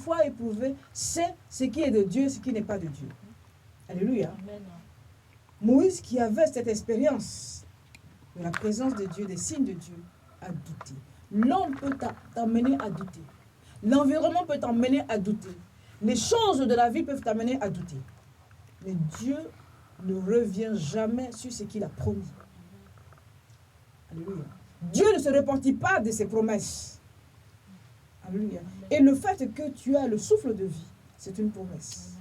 fois éprouvé sait ce qui est de Dieu, ce qui n'est pas de Dieu. Alléluia. Amen. Moïse qui avait cette expérience de la présence de Dieu, des signes de Dieu, a douté. L'homme peut t'amener à douter. L'environnement peut t'emmener à douter. Les choses de la vie peuvent t'amener à douter. Mais Dieu ne revient jamais sur ce qu'il a promis. Alléluia. Dieu ne se repentit pas de ses promesses. Alléluia. Et le fait que tu as le souffle de vie, c'est une promesse.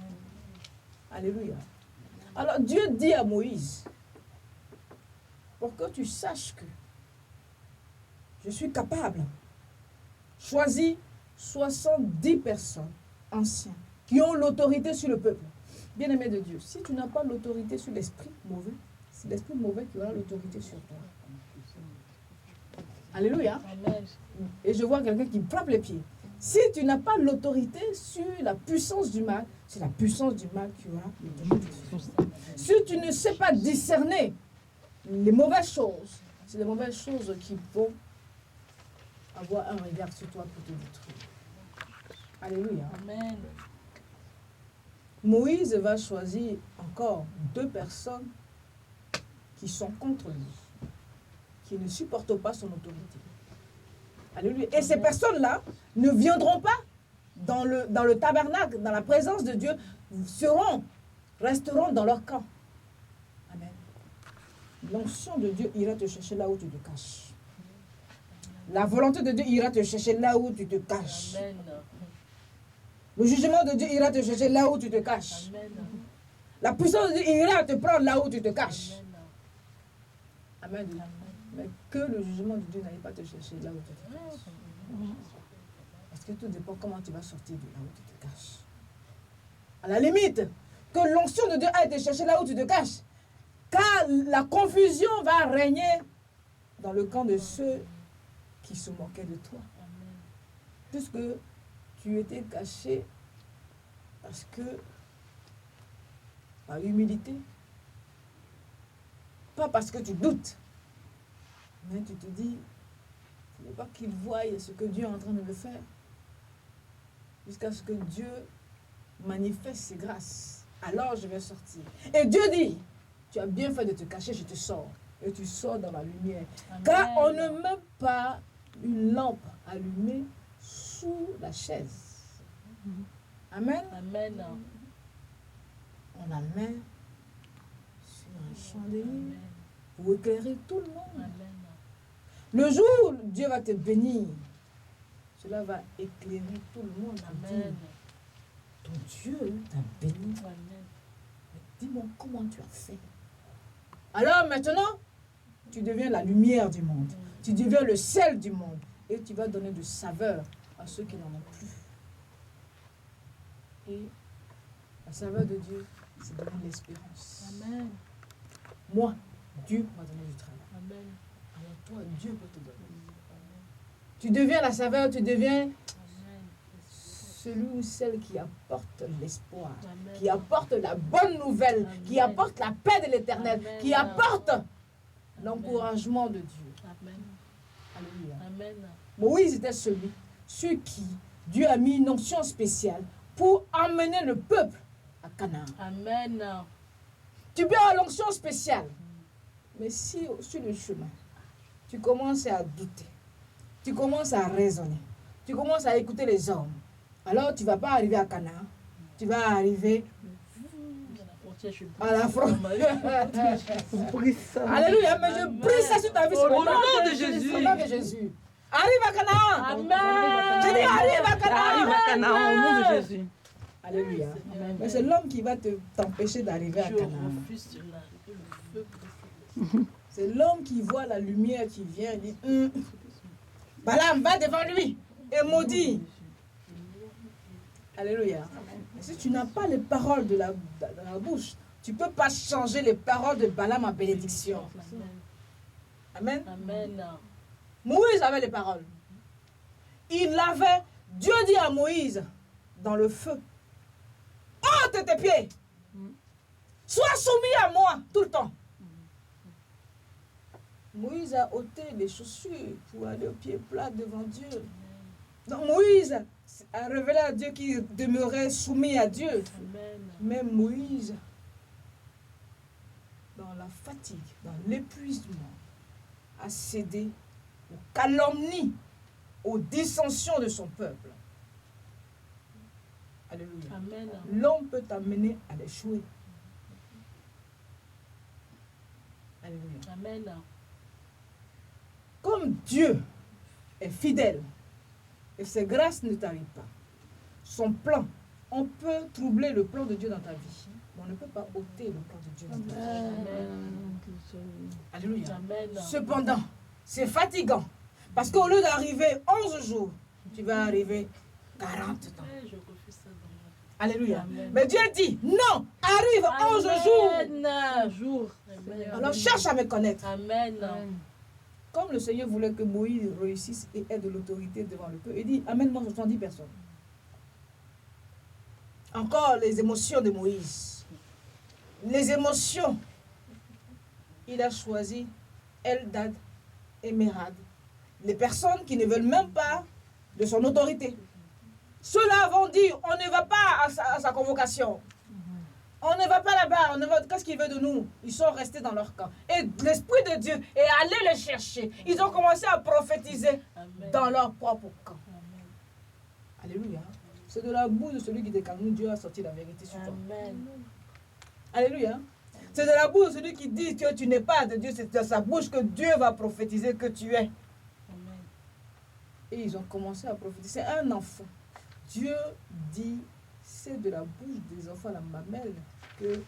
Alléluia. Alors Dieu dit à Moïse, pour que tu saches que je suis capable, choisis 70 personnes anciennes qui ont l'autorité sur le peuple. Bien-aimé de Dieu, si tu n'as pas l'autorité sur l'esprit mauvais, c'est l'esprit mauvais qui aura l'autorité sur toi. Alléluia. Amen. Et je vois quelqu'un qui me frappe les pieds. Si tu n'as pas l'autorité sur la puissance du mal, c'est la puissance du mal qui aura l'autorité sur toi. Si tu ne sais pas discerner les mauvaises choses, c'est les mauvaises choses qui vont avoir un regard sur toi pour te détruire. Alléluia. Amen. Moïse va choisir encore 2 personnes qui sont contre lui, qui ne supportent pas son autorité. Alléluia. Et ces personnes-là ne viendront pas dans le tabernacle, dans la présence de Dieu, resteront dans leur camp. Amen. L'onction de Dieu ira te chercher là où tu te caches. La volonté de Dieu ira te chercher là où tu te caches. Amen. Le jugement de Dieu ira te chercher là où tu te caches. Amen. La puissance de Dieu ira te prendre là où tu te caches. Amen. Amen. Mais que le jugement de Dieu n'aille pas te chercher là où tu te caches. Parce que tout dépend comment tu vas sortir de là où tu te caches. À la limite, que l'onction de Dieu aille te chercher là où tu te caches. Car la confusion va régner dans le camp de ceux qui se moquaient de toi. Puisque tu étais caché parce que, par humilité, pas parce que tu doutes, mais tu te dis, il ne faut pas qu'ils voient ce que Dieu est en train de le faire, jusqu'à ce que Dieu manifeste ses grâces. Alors je vais sortir. Et Dieu dit, tu as bien fait de te cacher, je te sors. Et tu sors dans la lumière. Amen. Car on ne met pas une lampe allumée sous la chaise. Amen. Amen. On la met sur un chandelier pour éclairer tout le monde. Amen. Le jour où Dieu va te bénir, cela va éclairer tout le monde. Amen. Ton Dieu t'a béni. Amen. Mais dis-moi comment tu as fait. Alors maintenant, tu deviens la lumière du monde. Tu deviens le sel du monde. Et tu vas donner de saveur à ceux qui n'en ont plus. Et la saveur de Dieu, c'est donner l'espérance. Amen. Moi, Dieu m'a donné du travail. Amen. Alors toi, Dieu peut te donner. Tu deviens la saveur, tu deviens celui ou celle qui apporte l'espoir, Amen. qui apporte la bonne nouvelle, Amen. qui apporte la paix de l'Éternel, Amen. qui apporte l'encouragement de Dieu. Amen. Alléluia. Amen. Moïse était celui sur qui Dieu a mis une onction spéciale pour emmener le peuple à Canaan. Amen. Tu peux avoir l'onction spéciale, mais si sur le chemin, tu commences à douter, tu commences à raisonner, tu commences à écouter les hommes, alors tu ne vas pas arriver à Canaan, tu vas arriver à la frontière. Alléluia, mais je brise ça sur ta vie. Au nom de Jésus. Au nom de Jésus. Arrive à Canaan. Amen. Je dis arrive à Canaan. Arrive à Canaan au nom de Jésus. Alléluia. Mais c'est l'homme qui va t'empêcher d'arriver à Je Canaan. refuse cela. Que le feu C'est l'homme qui voit la lumière qui vient et dit Balaam, va devant lui et maudit. Alléluia. Mais si tu n'as pas les paroles de la bouche, tu ne peux pas changer les paroles de Balaam en bénédiction. Amen. Amen. Moïse avait les paroles. Il avait, Dieu dit à Moïse, dans le feu, ôte tes pieds. Sois soumis à moi tout le temps. Moïse a ôté les chaussures pour aller au pied plat devant Dieu. Donc Moïse a révélé à Dieu qu'il demeurait soumis à Dieu. Amen. Mais Moïse, dans la fatigue, dans l'épuisement, a cédé aux calomnies, aux dissensions de son peuple. Alléluia. Amen. L'homme peut t'amener à l'échouer. Alléluia. Amen. Comme Dieu est fidèle et ses grâces ne t'arrivent pas, son plan, on peut troubler le plan de Dieu dans ta vie, mais on ne peut pas ôter le plan de Dieu dans ta vie. Alléluia. Amen. Cependant, c'est fatigant parce qu'au lieu d'arriver 11 jours, tu vas arriver 40 ans. Je refuse ça dans ma vie. Alléluia. Amen. Mais Dieu dit, non, arrive 11 jours. Amen. Jour. Amen. Alors cherche à me connaître. Amen. Comme le Seigneur voulait que Moïse réussisse et ait de l'autorité devant le peuple, il dit, amène-moi 70 personnes. Encore les émotions de Moïse. Les émotions. Il a choisi Eldad et Mérad. Les personnes qui ne veulent même pas de son autorité. Ceux-là vont dire, on ne va pas à sa convocation. On ne va pas là-bas, qu'est-ce qu'il veut de nous? Ils sont restés dans leur camp. Et l'Esprit de Dieu est allé les chercher. Ils ont commencé à prophétiser Amen. dans leur propre camp. Amen. Alléluia. C'est de la bouche de celui qui décalme, Dieu a sorti la vérité sur toi. Amen. Alléluia. C'est de la bouche de celui qui dit que tu n'es pas de Dieu, c'est de sa bouche que Dieu va prophétiser que tu es. Amen. Et ils ont commencé à prophétiser. C'est un enfant. Dieu dit, c'est de la bouche des enfants à la mamelle que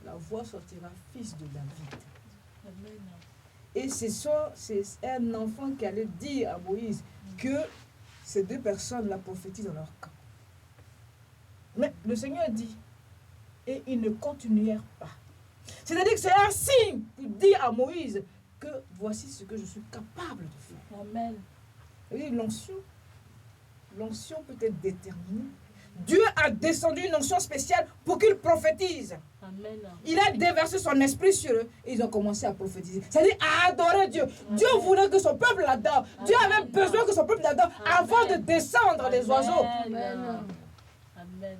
la voix sortira fils de David. Amen. Et c'est un enfant qui allait dire à Moïse que ces deux personnes la prophétisent dans leur camp. Mais le Seigneur dit, et ils ne continuèrent pas. C'est-à-dire que c'est un signe pour dire à Moïse que voici ce que je suis capable de faire. Amen. Et l'onction peut être déterminée. Dieu a descendu une onction spéciale pour qu'ils prophétisent. Amen. Il a déversé son esprit sur eux et ils ont commencé à prophétiser. C'est-à-dire à adorer Dieu. Dieu voulait que son peuple l'adore. Dieu avait besoin que son peuple l'adore avant de descendre les oiseaux. Amen. Amen.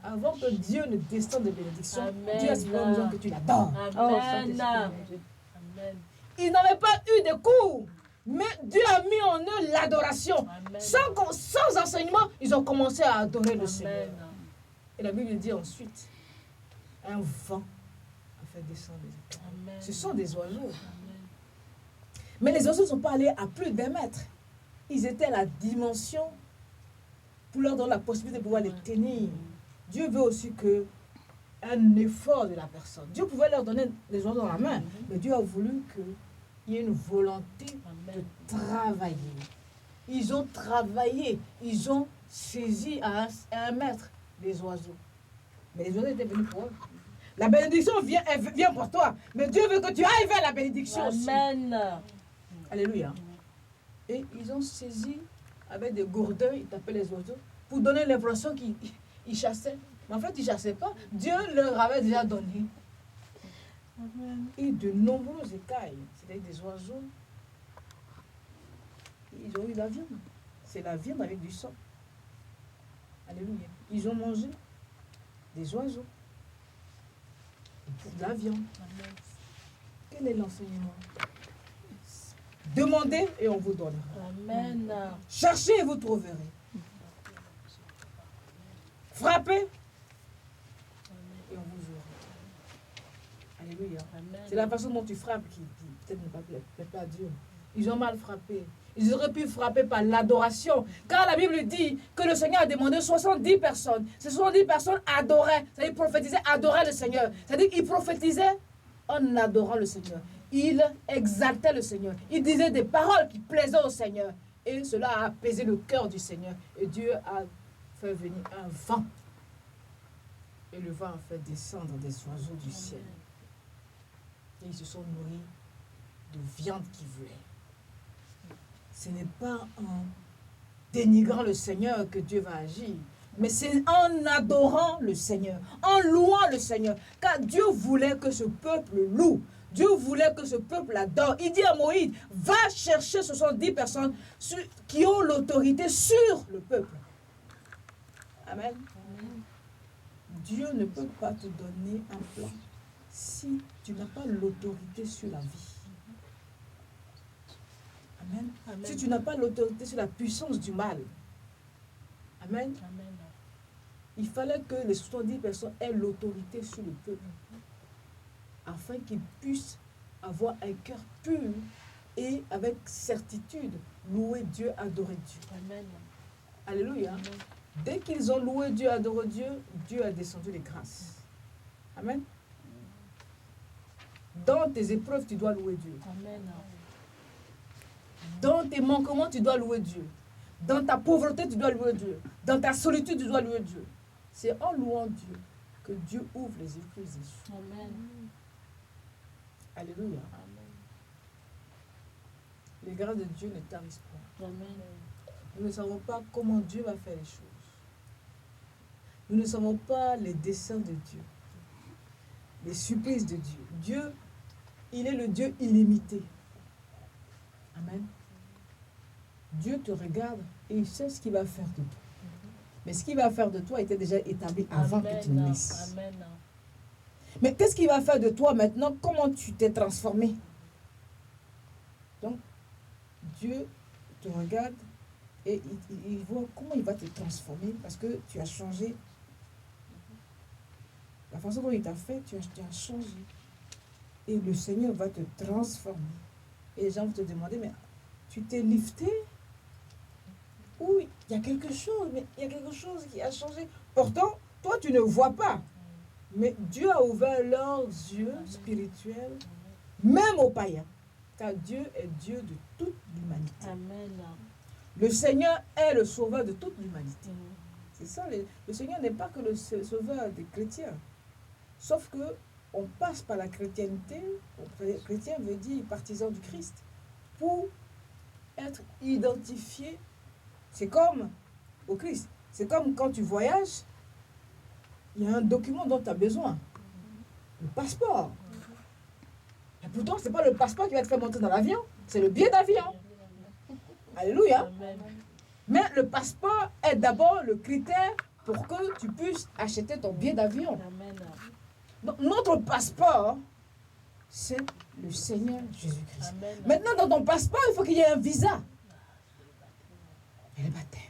Avant que Dieu ne descende de bénédiction, Amen. Dieu a besoin que tu l'adores. Amen. Amen. Ils n'avaient pas eu de cours, mais Dieu a mis en eux l'adoration. Amen. Sans enseignement, ils ont commencé à adorer le Seigneur. Amen. Et la Bible dit ensuite, un vent a fait descendre les étoiles. Amen. Ce sont des oiseaux. Amen. Mais les oiseaux ne sont pas allés à plus d'1 mètre. Ils étaient à la dimension pour leur donner la possibilité de pouvoir les tenir. Dieu veut aussi que un effort de la personne. Dieu pouvait leur donner les oiseaux dans la main, mais Dieu a voulu qu'il y ait une volonté de travailler. Ils ont travaillé, ils ont saisi à 1 mètre les oiseaux. Mais les oiseaux étaient venus pour eux. La bénédiction vient pour toi, mais Dieu veut que tu ailles vers la bénédiction aussi. Amen. Alléluia. Et ils ont saisi avec des gourdins, ils tapaient les oiseaux, pour donner l'impression qu'ils chassaient. Mais en fait, ils ne chassaient pas. Dieu leur avait déjà donné. Amen. Et de nombreux écailles, c'est-à-dire des oiseaux, ils ont eu la viande. C'est la viande avec du sang. Alléluia. Ils ont mangé des oiseaux. De la viande. Amen. Quel est l'enseignement? Demandez et on vous donnera. Amen. Cherchez et vous trouverez. Frappez et on vous jouera. Alléluia. Amen. C'est la façon dont tu frappes qui peut-être ne plaît pas à Dieu. Ils ont mal frappé. Ils auraient pu frapper par l'adoration. Car la Bible dit que le Seigneur a demandé 70 personnes. Ces 70 personnes adoraient, c'est-à-dire prophétisaient, adoraient le Seigneur. C'est-à-dire qu'ils prophétisaient en adorant le Seigneur. Ils exaltaient le Seigneur. Ils disaient des paroles qui plaisaient au Seigneur. Et cela a apaisé le cœur du Seigneur. Et Dieu a fait venir un vent. Et le vent a fait descendre des oiseaux du ciel. Et ils se sont nourris de viande qu'ils voulaient. Ce n'est pas en dénigrant le Seigneur que Dieu va agir, mais c'est en adorant le Seigneur, en louant le Seigneur. Car Dieu voulait que ce peuple loue. Dieu voulait que ce peuple adore. Il dit à Moïse, va chercher 70 personnes qui ont l'autorité sur le peuple. Amen. Dieu ne peut pas te donner un plan si tu n'as pas l'autorité sur la vie. Amen. Amen. Si tu n'as pas l'autorité sur la puissance du mal. Amen. Amen. Il fallait que les 70 personnes aient l'autorité sur le peuple afin qu'ils puissent avoir un cœur pur et avec certitude louer Dieu, adorer Dieu. Amen. Alléluia. Amen. Dès qu'ils ont loué Dieu, adoré Dieu, Dieu a descendu les grâces. Amen. Dans tes épreuves, tu dois louer Dieu. Amen. Dans tes manquements, tu dois louer Dieu. Dans ta pauvreté, tu dois louer Dieu. Dans ta solitude, tu dois louer Dieu. C'est en louant Dieu que Dieu ouvre les yeux des yeux. Amen. Alléluia. Amen. Les grâces de Dieu ne tarissent pas. Amen. Nous ne savons pas comment Dieu va faire les choses. Nous ne savons pas les desseins de Dieu. Les surprises de Dieu. Dieu, il est le Dieu illimité. Amen. Dieu te regarde et il sait ce qu'il va faire de toi. Mais ce qu'il va faire de toi était déjà établi avant que tu Amen. naisses. Amen. Mais qu'est-ce qu'il va faire de toi maintenant? Comment tu t'es transformé? Donc, Dieu te regarde et il voit comment il va te transformer parce que tu as changé. La façon dont il t'a fait, tu as changé. Et le Seigneur va te transformer. Et les gens vont te demander, mais tu t'es lifté? Oui, il y a quelque chose, mais il y a quelque chose qui a changé. Pourtant, toi, tu ne vois pas. Mais Dieu a ouvert leurs yeux spirituels, même aux païens. Car Dieu est Dieu de toute l'humanité. Amen. Le Seigneur est le sauveur de toute l'humanité. C'est ça, le Seigneur n'est pas que le sauveur des chrétiens. Sauf que on passe par la chrétienté. Chrétien veut dire partisan du Christ. Pour être identifié, c'est comme au Christ. C'est comme quand tu voyages, il y a un document dont tu as besoin. Le passeport. Et pourtant, ce n'est pas le passeport qui va te faire monter dans l'avion, c'est le billet d'avion. Alléluia. Amen. Mais le passeport est d'abord le critère pour que tu puisses acheter ton billet d'avion. Amen. Donc, notre passeport, c'est le Seigneur Jésus-Christ. Amen. Maintenant, dans ton passeport, il faut qu'il y ait un visa. Et le baptême.